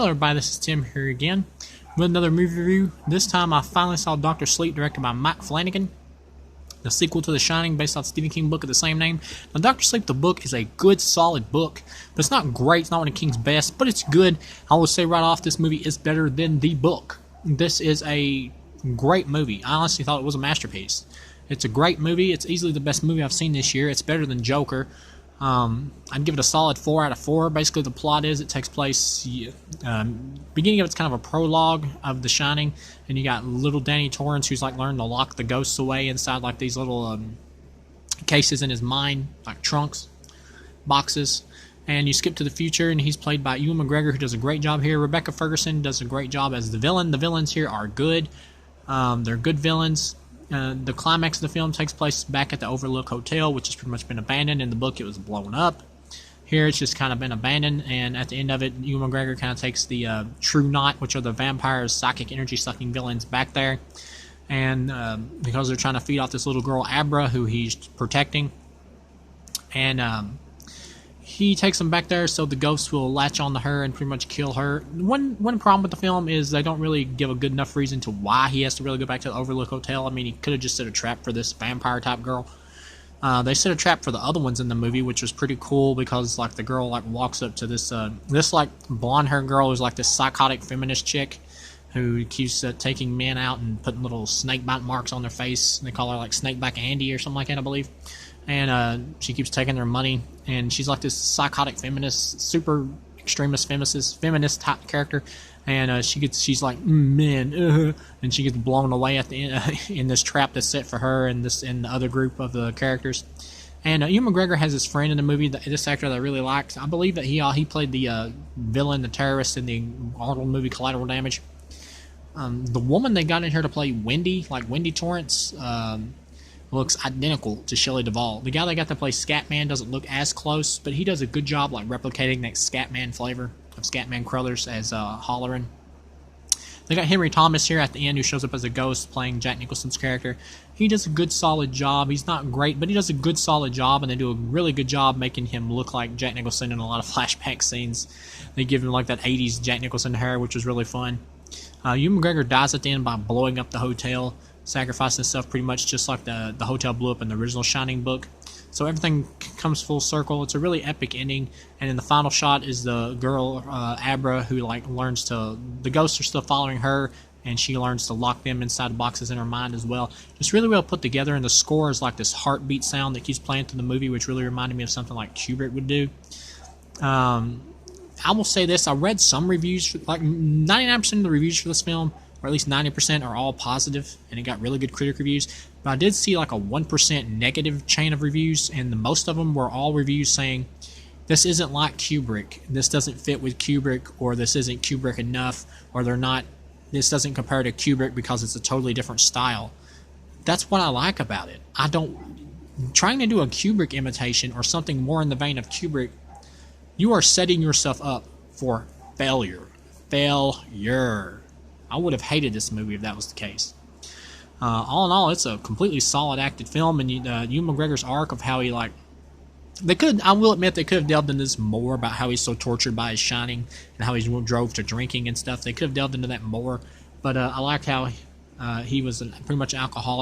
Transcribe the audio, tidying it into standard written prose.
Hello everybody, this is Tim here again with another movie review. This time I finally saw Dr. Sleep, directed by Mike Flanagan, the sequel to The Shining based on Stephen King book of the same name. Now Dr. Sleep, the book, is a good solid book, but it's not great, it's not one of King's best, but it's good. I will say right off, this movie is better than the book. This is a great movie. I honestly thought it was a masterpiece. It's a great movie. It's easily the best movie I've seen this year. It's better than Joker. I'd give it a solid 4 out of 4. Basically, the plot is it takes place. Beginning of it's kind of a prologue of The Shining, and you got little Danny Torrance who's like learning to lock the ghosts away inside like these little cases in his mind, like trunks, boxes. And you skip to the future, and he's played by Ewan McGregor, who does a great job here. Rebecca Ferguson does a great job as the villain. The villains here are good. They're good villains. The climax of the film takes place back at the Overlook Hotel, which has pretty much been abandoned. In the book, it was blown up. Here, it's just kind of been abandoned, and at the end of it, Ewan McGregor kind of takes the True Knot, which are the vampires, psychic energy-sucking villains, back there. And because they're trying to feed off this little girl, Abra, who he's protecting. And he takes them back there so the ghosts will latch on to her and pretty much kill her. One problem with the film is they don't really give a good enough reason to why he has to really go back to the Overlook Hotel. I mean, he could have just set a trap for this vampire type girl. They set a trap for the other ones in the movie, which was pretty cool because like the girl like walks up to this like blonde haired girl who's like this psychotic feminist chick who keeps taking men out and putting little snake bite marks on their face. They call her like Snakeback Andy or something like that, I believe. And she keeps taking their money, and she's like this psychotic feminist, super extremist feminist type character, and she's like men, and she gets blown away at the end in this trap that's set for her and the other group of the characters. And Ewan McGregor has his friend in the movie, this actor that I really liked. I believe that he played the villain, the terrorist in the Arnold movie Collateral Damage. The woman they got in here to play Wendy, like Wendy Torrance, looks identical to Shelley Duvall. The guy they got to play Scatman doesn't look as close, but he does a good job like replicating that Scatman flavor of Scatman Crothers as Halloran. They got Henry Thomas here at the end, who shows up as a ghost playing Jack Nicholson's character. He does a good solid job. He's not great, but he does a good solid job, and they do a really good job making him look like Jack Nicholson in a lot of flashback scenes. They give him like that 80s Jack Nicholson hair, which was really fun. Ewan McGregor dies at the end by blowing up the hotel, sacrificing himself pretty much just like the hotel blew up in the original Shining book. So everything comes full circle. It's a really epic ending, and in the final shot is the girl Abra, who like learns to, the ghosts are still following her, and she learns to lock them inside boxes in her mind as well. Just really well put together, and the score is like this heartbeat sound that keeps playing through the movie, which really reminded me of something like Kubrick would do. I will say this, I read some reviews, like 99% of the reviews for this film, or at least 90%, are all positive, and it got really good critic reviews. But I did see like a 1% negative chain of reviews, and most of them were all reviews saying, this isn't like Kubrick, this doesn't fit with Kubrick, or this isn't Kubrick enough, or this doesn't compare to Kubrick because it's a totally different style. That's what I like about it. Trying to do a Kubrick imitation, or something more in the vein of Kubrick, you are setting yourself up for failure. Failure. I would have hated this movie if that was the case. All in all, it's a completely solid acted film, and Ewan McGregor's arc of how he I will admit they could have delved into this more about how he's so tortured by his Shining and how he drove to drinking and stuff. They could have delved into that more, but I like how he was pretty much an alcoholic.